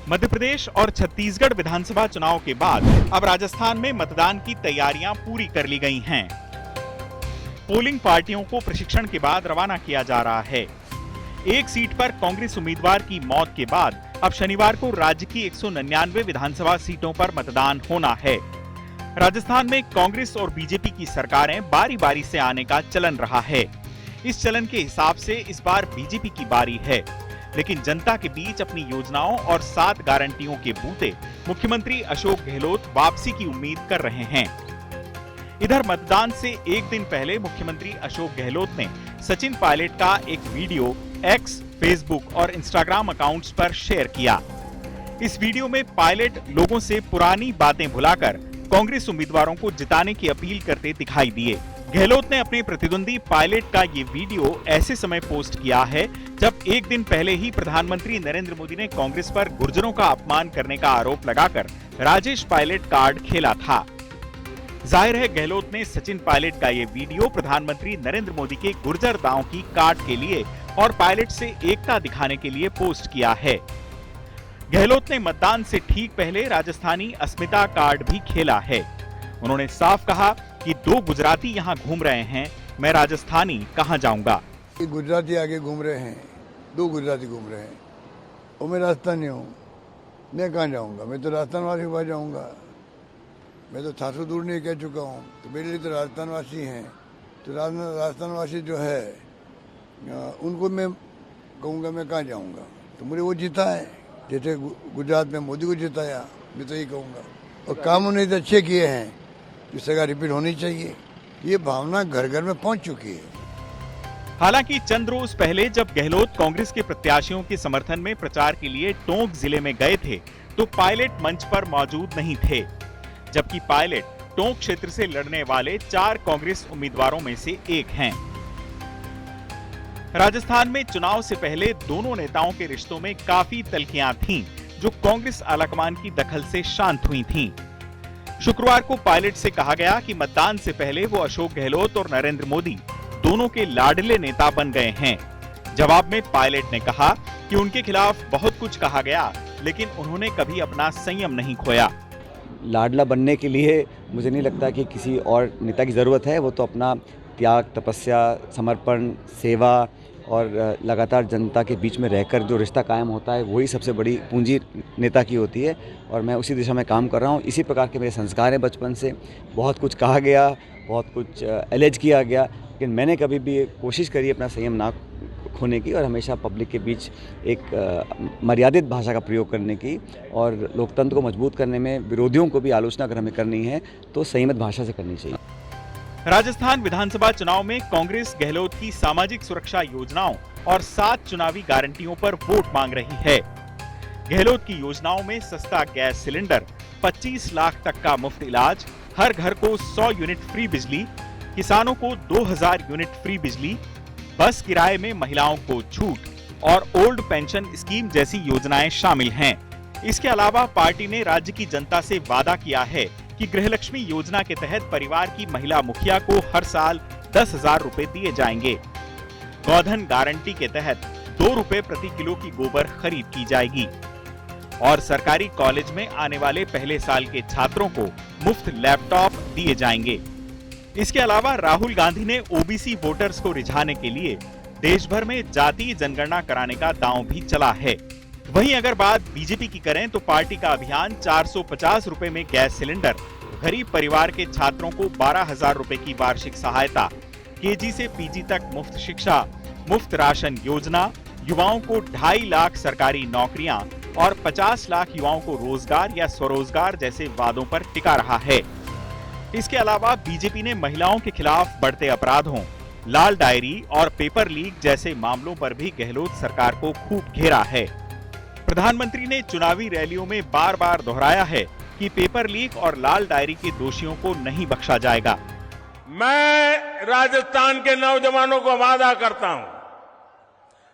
मध्य प्रदेश और छत्तीसगढ़ विधानसभा चुनाव के बाद अब राजस्थान में मतदान की तैयारियां पूरी कर ली गई हैं। पोलिंग पार्टियों को प्रशिक्षण के बाद रवाना किया जा रहा है। एक सीट पर कांग्रेस उम्मीदवार की मौत के बाद अब शनिवार को राज्य की 199 विधानसभा सीटों पर मतदान होना है। राजस्थान में कांग्रेस और बीजेपी की सरकारें बारी बारी से आने का चलन रहा है। इस चलन के हिसाब से इस बार बीजेपी की बारी है, लेकिन जनता के बीच अपनी योजनाओं और 7 गारंटियों के बूते मुख्यमंत्री अशोक गहलोत वापसी की उम्मीद कर रहे हैं। इधर मतदान से एक दिन पहले मुख्यमंत्री अशोक गहलोत ने सचिन पायलट का एक वीडियो एक्स, फेसबुक और इंस्टाग्राम अकाउंट्स पर शेयर किया। इस वीडियो में पायलट लोगों से पुरानी बातें भुलाकर कांग्रेस उम्मीदवारों को जिताने की अपील करते दिखाई दिए। गहलोत ने अपने प्रतिद्वंदी पायलट का ये वीडियो ऐसे समय पोस्ट किया है जब एक दिन पहले ही प्रधानमंत्री नरेंद्र मोदी ने कांग्रेस पर गुर्जरों का अपमान करने का आरोप लगाकर राजेश पायलट कार्ड खेला था। जाहिर है गहलोत ने सचिन पायलट का ये वीडियो प्रधानमंत्री नरेंद्र मोदी के गुर्जर दांव की काट के लिए और पायलट से एकता दिखाने के लिए पोस्ट किया है। गहलोत ने मतदान से ठीक पहले राजस्थानी अस्मिता कार्ड भी खेला है। उन्होंने साफ कहा कि 2 गुजराती यहाँ घूम रहे हैं, मैं राजस्थानी कहाँ जाऊंगा। गुजराती आगे घूम रहे हैं, 2 गुजराती घूम रहे हैं और मैं राजस्थानी हूँ, मैं कहाँ जाऊंगा। मैं तो राजस्थान वासी के पास जाऊंगा। मैं तो 700 दूर नहीं कह चुका हूँ, तो मेरे लिए तो राजस्थान वासी हैं। तो राजस्थान वासी जो है उनको मैं कहूँगा मैं कहाँ जाऊँगा। तो मुझे वो जीता है, जैसे गुजरात में मोदी को जिताया, मैं तो यही कहूँगा। और काम उन्होंने अच्छे किए हैं, इस जगह रिपीट होनी चाहिए। ये भावना घर घर में पहुंच चुकी है। हालांकि चंद रोज पहले जब गहलोत कांग्रेस के प्रत्याशियों के समर्थन में प्रचार के लिए टोंक जिले में गए थे तो पायलट मंच पर मौजूद नहीं थे, जबकि पायलट टोंक क्षेत्र से लड़ने वाले 4 कांग्रेस उम्मीदवारों में से एक हैं। राजस्थान में चुनाव से पहले दोनों नेताओं के रिश्तों में काफी तल्खियां थीं, जो कांग्रेस आलाकमान की दखल से शांत हुई थीं। शुक्रवार को पायलट से कहा गया कि मतदान से पहले वो अशोक गहलोत और नरेंद्र मोदी दोनों के लाडले नेता बन गए हैं। जवाब में पायलट ने कहा कि उनके खिलाफ बहुत कुछ कहा गया, लेकिन उन्होंने कभी अपना संयम नहीं खोया। लाडला बनने के लिए मुझे नहीं लगता कि किसी और नेता की ज़रूरत है। वो तो अपना त्याग, तपस्या, समर्पण, सेवा और लगातार जनता के बीच में रहकर जो रिश्ता कायम होता है वही सबसे बड़ी पूंजी नेता की होती है, और मैं उसी दिशा में काम कर रहा हूँ। इसी प्रकार के मेरे संस्कार हैं बचपन से। बहुत कुछ कहा गया, बहुत कुछ एलेज किया गया, लेकिन मैंने कभी भी कोशिश करी अपना संयम ना खोने की और हमेशा पब्लिक के बीच एक मर्यादित भाषा का प्रयोग करने की, और लोकतंत्र को मजबूत करने में विरोधियों को भी आलोचना अगर हमें करनी है तो संयमित भाषा से करनी चाहिए। राजस्थान विधानसभा चुनाव में कांग्रेस गहलोत की सामाजिक सुरक्षा योजनाओं और 7 चुनावी गारंटियों पर वोट मांग रही है। गहलोत की योजनाओं में सस्ता गैस सिलेंडर, 25 लाख तक का मुफ्त इलाज, हर घर को 100 यूनिट फ्री बिजली, किसानों को 2000 यूनिट फ्री बिजली, बस किराए में महिलाओं को छूट और ओल्ड पेंशन स्कीम जैसी योजनाएं शामिल हैं। इसके अलावा पार्टी ने राज्य की जनता से वादा किया है कि गृहलक्ष्मी योजना के तहत परिवार की महिला मुखिया को हर साल 10,000 रुपए दिए जाएंगे। गोधन गारंटी के तहत 2 रुपए प्रति किलो की गोबर खरीद की जाएगी और सरकारी कॉलेज में आने वाले पहले साल के छात्रों को मुफ्त लैपटॉप दिए जाएंगे। इसके अलावा राहुल गांधी ने ओबीसी वोटर्स को रिझाने के लिए देश भर में जातीय जनगणना कराने का दांव भी चला है। वहीं अगर बात बीजेपी की करें तो पार्टी का अभियान 450 रुपए में गैस सिलेंडर, गरीब परिवार के छात्रों को 12,000 रुपए की वार्षिक सहायता, केजी से पीजी तक मुफ्त शिक्षा, मुफ्त राशन योजना, युवाओं को 2.5 लाख सरकारी नौकरियां और 50 लाख युवाओं को रोजगार या स्वरोजगार जैसे वादों पर टिका रहा है। इसके अलावा बीजेपी ने महिलाओं के खिलाफ बढ़ते अपराधों, लाल डायरी और पेपर लीक जैसे मामलों पर भी गहलोत सरकार को खूब घेरा है। प्रधानमंत्री ने चुनावी रैलियों में बार बार दोहराया है कि पेपर लीक और लाल डायरी के दोषियों को नहीं बख्शा जाएगा। मैं राजस्थान के नौजवानों को वादा करता हूं,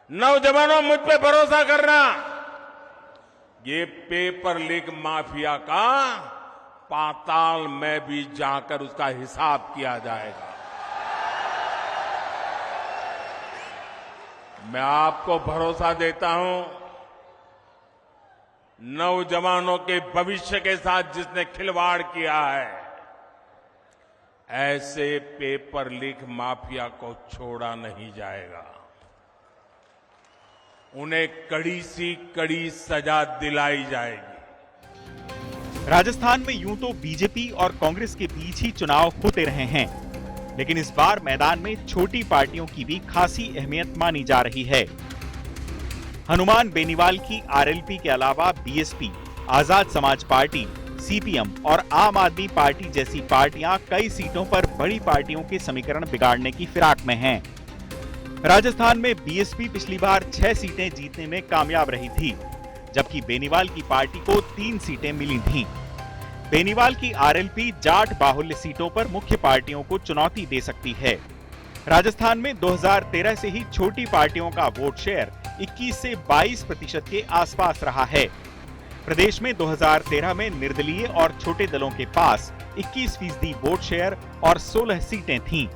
नौजवानों मुझ पे भरोसा करना, ये पेपर लीक माफिया का पाताल में भी जाकर उसका हिसाब किया जाएगा। मैं आपको भरोसा देता हूं नौजवानों के भविष्य के साथ जिसने खिलवाड़ किया है, ऐसे पेपर लीक माफिया को छोड़ा नहीं जाएगा। उन्हें कड़ी सी कड़ी सजा दिलाई जाएगी। राजस्थान में यूं तो बीजेपी और कांग्रेस के बीच ही चुनाव होते रहे हैं, लेकिन इस बार मैदान में छोटी पार्टियों की भी खासी अहमियत मानी जा रही है। हनुमान बेनीवाल की आरएलपी के अलावा BSP, Azad Samaj party, CPM और आम आदमी पार्टी जैसी पार्टियां कई सीटों पर बड़ी पार्टियों के समीकरण बिगाड़ने की फिराक में हैं। राजस्थान में बीएसपी पिछली बार 6 सीटें जीतने में कामयाब रही थी, जबकि बेनीवाल की पार्टी को 3 सीटें मिली थीं। बेनीवाल की आरएलपी जाट बाहुल्य सीटों पर मुख्य पार्टियों को चुनौती दे सकती है। राजस्थान में 2013 से ही छोटी पार्टियों का वोट शेयर 21 से 22% के आसपास रहा है। प्रदेश में 2013 में निर्दलीय और छोटे दलों के पास 21% वोट शेयर और 16 सीटें थीं।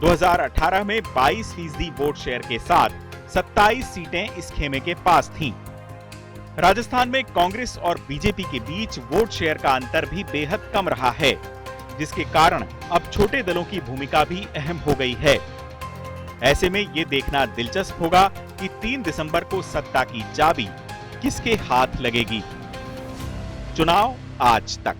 2018 में 22% वोट शेयर के साथ 27 सीटें इस खेमे के पास थीं। राजस्थान में कांग्रेस और बीजेपी के बीच वोट शेयर का अंतर भी बेहद कम रहा है, जिसके कारण अब छोटे दलों की भूमिका भी अहम हो गई है। ऐसे में ये देखना दिलचस्प होगा कि 3 दिसंबर को सत्ता की चाबी किसके हाथ लगेगी। चुनाव आज तक।